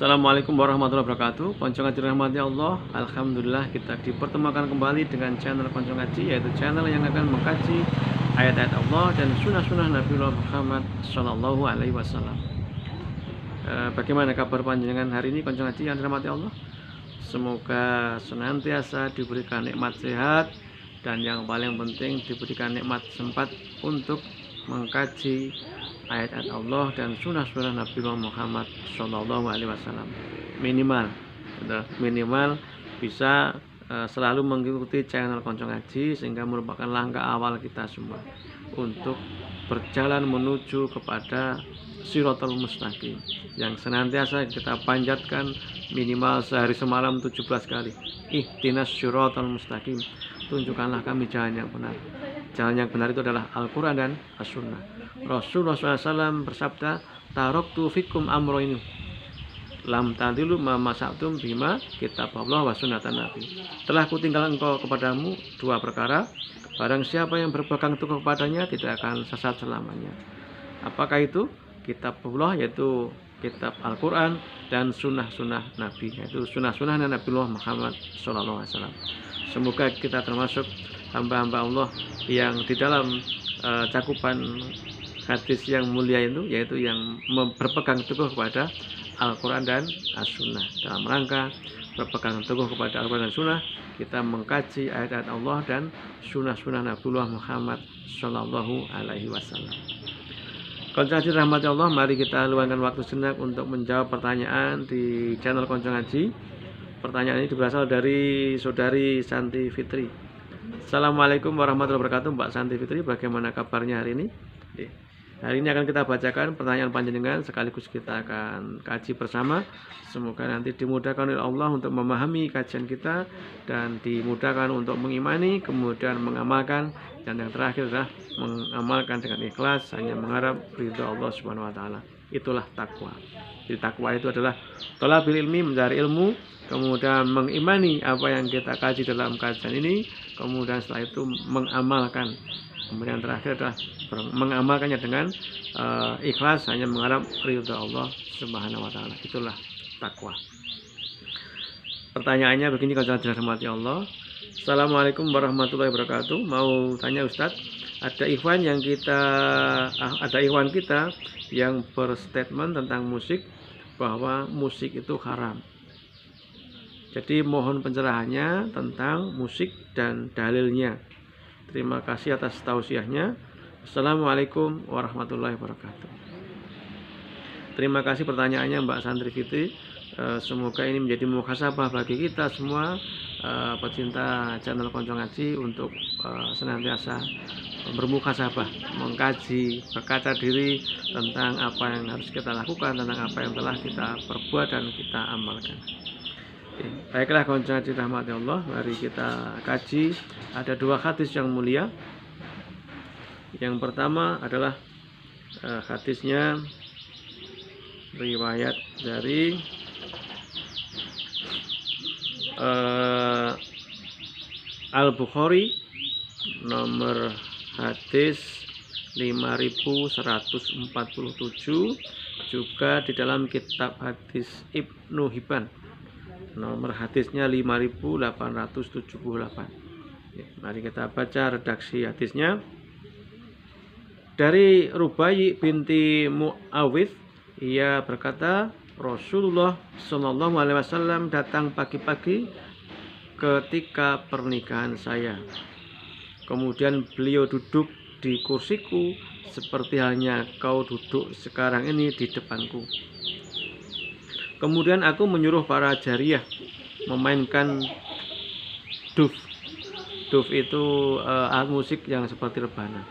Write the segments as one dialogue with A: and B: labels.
A: Assalamualaikum warahmatullahi wabarakatuh. Konco Ngaji rahmati Allah. Alhamdulillah kita dipertemukan kembali dengan channel Konco Ngaji, yaitu channel yang akan mengkaji ayat-ayat Allah dan sunnah-sunnah Nabi Muhammad Shallallahu Alaihi Wasallam. Bagaimana kabar panjenengan hari ini, Konco Ngaji yang dirahmati Allah? Semoga senantiasa diberikan nikmat sehat dan yang paling penting diberikan nikmat sempat untuk mengkaji ayat-ayat Allah dan sunnah-sunnah Nabi Muhammad Shallallahu Alaihi Wasallam. Minimal bisa selalu mengikuti channel Konco Ngaji, sehingga merupakan langkah awal kita semua untuk berjalan menuju kepada Shirathul Mustaqim yang senantiasa kita panjatkan minimal sehari semalam 17 kali. Ihdinas Shirathul Mustaqim, tunjukkanlah kami jalan yang benar. Jalan yang benar itu adalah Al-Quran dan As-Sunnah. Rasulullah SAW bersabda, "Taraktu fikum amroini lam tadilu ma masaktum bima kitab Allah wa sunnatan Nabi." Telah kutinggal engkau kepadamu dua perkara, barang siapa yang berpegang teguh kepadanya tidak akan sesat selamanya. Apakah itu? Kitab Allah, yaitu kitab Al-Quran, dan sunnah-sunnah Nabi, yaitu sunnah-sunnah Nabi Muhammad SAW. Semoga kita termasuk hamba-hamba Allah yang di dalam cakupan hadis yang mulia itu, yaitu yang berpegang teguh kepada Al-Quran dan As-Sunnah. Dalam rangka berpegang teguh kepada Al-Quran dan Sunnah, kita mengkaji ayat-ayat Allah dan sunnah-sunnah Nabi Muhammad Shallallahu Alaihi Wasallam. Konco Ngaji rahmati Allah, mari kita luangkan waktu sejenak untuk menjawab pertanyaan di channel Konco Ngaji. Pertanyaan ini berasal dari saudari Santi Fitri. Assalamualaikum warahmatullahi wabarakatuh, Mbak Santi Fitri, bagaimana kabarnya hari ini? Hari ini akan kita bacakan pertanyaan panjenengan, sekaligus kita akan kaji bersama. Semoga nanti dimudahkan oleh Allah untuk memahami kajian kita dan dimudahkan untuk mengimani, kemudian mengamalkan, dan yang terakhir adalah mengamalkan dengan ikhlas, hanya mengharap ridha Allah Subhanahu wa taala. Itulah takwa. Jadi takwa itu adalah thalabil ilmi, mencari ilmu, kemudian mengimani apa yang kita kaji dalam kajian ini, kemudian setelah itu mengamalkan. Kemudian terakhir adalah mengamalkannya dengan ikhlas, hanya mengharap ridha Allah Subhanahu wa taala. Itulah takwa. Pertanyaannya begini, kalau dirahmati Allah. Assalamualaikum warahmatullahi wabarakatuh. Mau tanya Ustadz, ada ikhwan kita yang berstatement tentang musik bahwa musik itu haram. Jadi mohon pencerahannya tentang musik dan dalilnya. Terima kasih atas tausiahnya. Assalamualaikum warahmatullahi wabarakatuh. Terima kasih pertanyaannya Mbak Santri Fitri. Semoga ini menjadi muhasabah bagi kita semua pecinta channel Konco Ngaji untuk senantiasa bermuhasabah, mengkaji, berkaca diri tentang apa yang harus kita lakukan, tentang apa yang telah kita perbuat dan kita amalkan. Baiklah Konco Ngaji rahmati Allah, mari kita kaji. Ada dua hadis yang mulia. Yang pertama adalah hadisnya riwayat dari Al-Bukhari, nomor hadis 5147, juga di dalam kitab hadis Ibnu Hibban, nomor hadisnya 5878. Mari kita baca redaksi hadisnya. Dari Rubai binti Muawidh, ia berkata, Rasulullah Shallallahu Alaihi Wasallam datang pagi-pagi ketika pernikahan saya. Kemudian beliau duduk di kursiku seperti halnya kau duduk sekarang ini di depanku. Kemudian aku menyuruh para jariyah memainkan duf. Duf itu alat musik yang seperti rebana,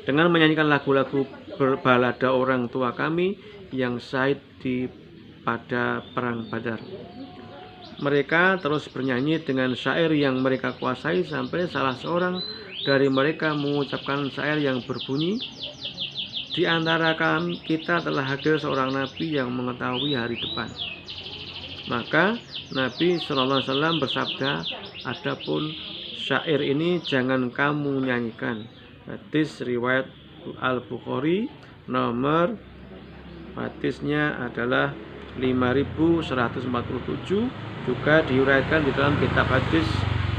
A: dengan menyanyikan lagu-lagu balada orang tua kami yang syahid pada perang Badar. Mereka terus bernyanyi dengan syair yang mereka kuasai sampai salah seorang dari mereka mengucapkan syair yang berbunyi, di antara kita telah hadir seorang nabi yang mengetahui hari depan. Maka Nabi SAW bersabda, adapun syair ini jangan kamu nyanyikan. Hadis riwayat Al-Bukhari, nomor hadisnya adalah 5147, juga diuraikan di dalam kitab hadis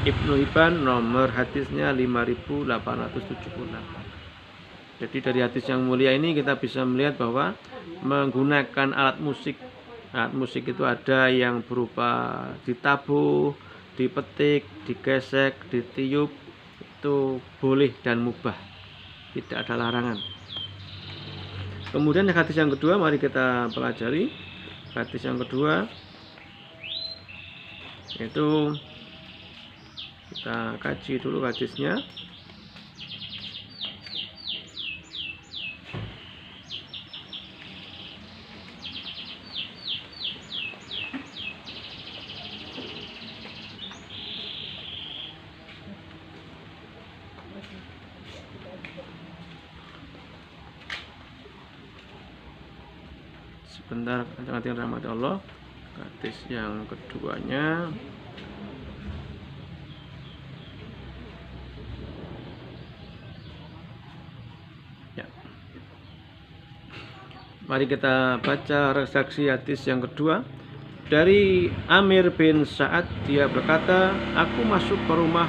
A: Ibnu Hibban nomor hadisnya 5878. Jadi dari hadis yang mulia ini kita bisa melihat bahwa menggunakan alat musik itu ada yang berupa ditabuh, dipetik, digesek, ditiup, itu boleh dan mubah, tidak ada larangan. Kemudian hadis yang kedua, mari kita pelajari. Hadis yang kedua itu kita kaji dulu hadisnya. Sebentar, hati-hati rahmat Allah. Hadis yang keduanya ya. Mari kita baca redaksi hadis yang kedua. Dari Amir bin Sa'ad, dia berkata, aku masuk ke rumah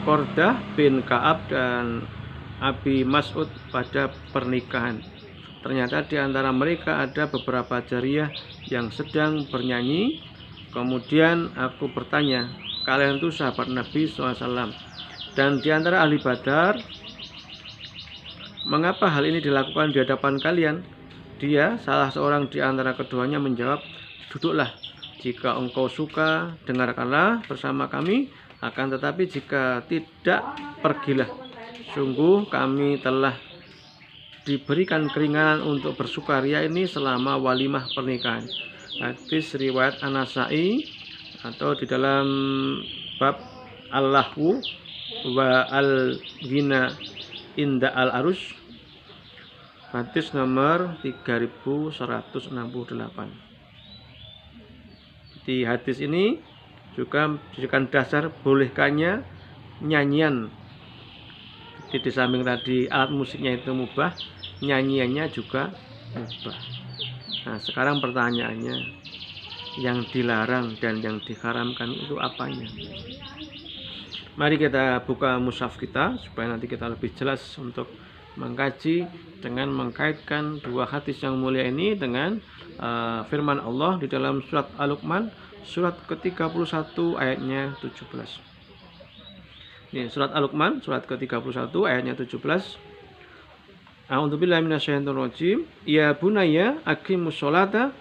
A: Qordah bin Ka'ab dan Abi Mas'ud pada pernikahan. Ternyata di antara mereka ada beberapa jariyah yang sedang bernyanyi. Kemudian aku bertanya, kalian itu sahabat Nabi SAW dan di antara ahli Badar, mengapa hal ini dilakukan di hadapan kalian? Dia, salah seorang di antara keduanya, menjawab, duduklah, jika engkau suka, dengarkanlah bersama kami, akan tetapi jika tidak, pergilah. Sungguh kami telah diberikan keringanan untuk bersukaria ini selama walimah pernikahan. Hadis riwayat An-Nasa'i atau di dalam bab Al-Lahwu wa Al-Ghina Inda Al-Arus, hadis nomor 3168. Di hadis ini juga dijadikan dasar bolehkannya nyanyian. Di samping tadi alat musiknya itu mubah, nyanyiannya juga mubah. Nah, sekarang pertanyaannya, yang dilarang dan yang diharamkan itu apanya? Mari kita buka mushaf kita supaya nanti kita lebih jelas untuk mengkaji dengan mengkaitkan dua hadis yang mulia ini dengan firman Allah di dalam surat Al-Luqman surat ke-31 ayatnya 17. Ini surat Al-Luqman surat ke-31 ayatnya 17. A'udzubillahi minasyaitonir rajim. Ya bunayya aqimus sholata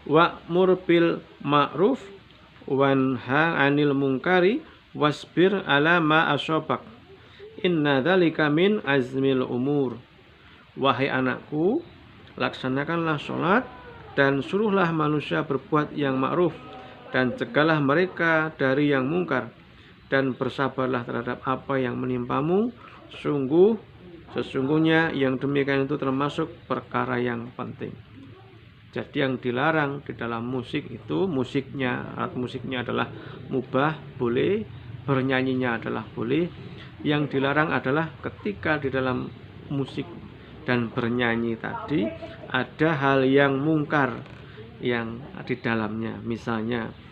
A: wa'mur bil ma'ruf wanha 'anil munkari wasbir 'ala ma asobak. Inna dzalika min azmil umur. Wahai anakku, laksanakanlah sholat dan suruhlah manusia berbuat yang ma'ruf dan cegahlah mereka dari yang mungkar. Dan bersabarlah terhadap apa yang menimpamu. Sesungguhnya yang demikian itu termasuk perkara yang penting. Jadi yang dilarang di dalam musik itu, alat musiknya adalah mubah, boleh, bernyanyinya adalah boleh. Yang dilarang adalah ketika di dalam musik dan bernyanyi tadi ada hal yang mungkar yang di dalamnya. Misalnya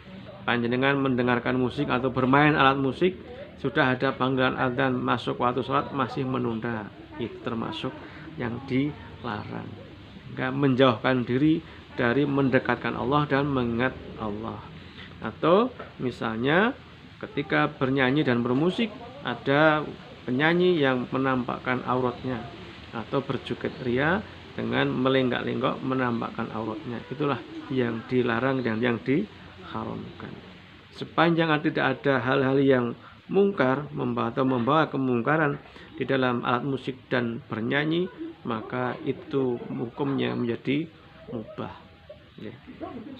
A: panjenengan mendengarkan musik atau bermain alat musik, sudah ada panggilan adzan masuk waktu sholat masih menunda, itu termasuk yang dilarang. Menjauhkan diri dari mendekatkan Allah dan mengingat Allah. Atau misalnya ketika bernyanyi dan bermusik ada penyanyi yang menampakkan auratnya atau berjoget ria dengan melenggak-lenggok menampakkan auratnya, itulah yang dilarang dan yang diharamkan. Sepanjang tidak ada hal-hal yang mungkar atau membawa kemungkaran di dalam alat musik dan bernyanyi, maka itu hukumnya menjadi mubah.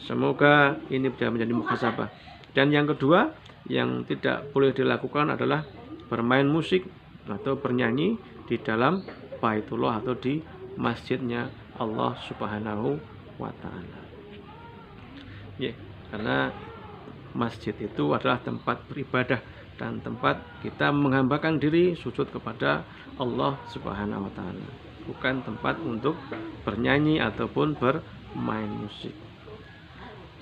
A: Semoga ini bisa menjadi muhasabah. Dan yang kedua yang tidak boleh dilakukan adalah bermain musik atau bernyanyi di dalam Baitullah atau di masjidnya Allah Subhanahu wa ta'ala. Karena masjid itu adalah tempat beribadah dan tempat kita menghambakan diri sujud kepada Allah Subhanahu wa ta'ala, bukan tempat untuk bernyanyi ataupun bermain musik.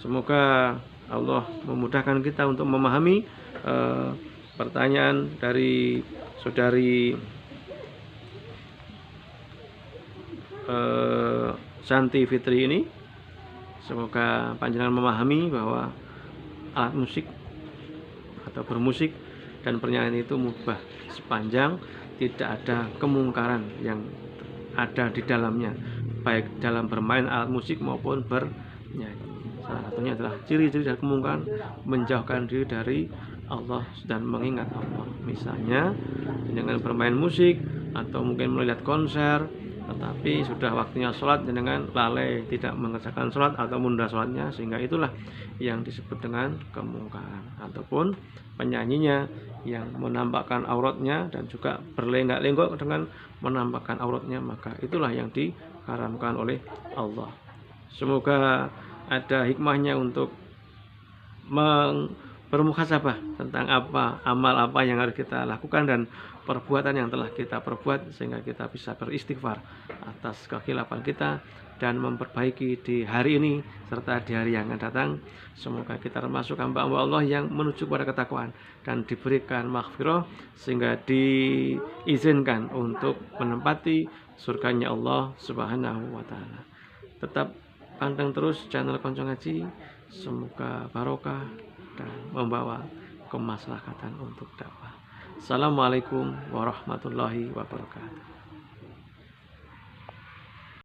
A: Semoga Allah memudahkan kita untuk memahami pertanyaan dari saudari Santi Fitri ini. Semoga panjenengan memahami bahwa alat musik atau bermusik dan pernyanyian itu mubah sepanjang tidak ada kemungkaran yang ada di dalamnya, baik dalam bermain alat musik maupun bernyanyi. Salah satunya adalah ciri-ciri dari kemungkaran menjauhkan diri dari Allah dan mengingat Allah. Misalnya dengan bermain musik atau mungkin melihat konser, tetapi sudah waktunya sholat dengan lalai tidak mengerjakan sholat atau menunda sholatnya, sehingga itulah yang disebut dengan kemungkaran. Ataupun penyanyinya yang menampakkan auratnya dan juga berlenggak-lenggok dengan menampakkan auratnya, maka itulah yang diharamkan oleh Allah. Semoga ada hikmahnya untuk bermuhasabah tentang amal apa yang harus kita lakukan dan perbuatan yang telah kita perbuat, sehingga kita bisa beristighfar atas kekhilafan kita dan memperbaiki di hari ini serta di hari yang akan datang. Semoga kita termasuk hamba-hamba Allah yang menuju pada ketakwaan dan diberikan maghfirah sehingga diizinkan untuk menempati surganya Allah Subhanahu wa taala. Tetap panteng terus channel Konco Ngaji, semoga barokah dan membawa kemaslahatan untuk dakwah. Assalamualaikum warahmatullahi wabarakatuh.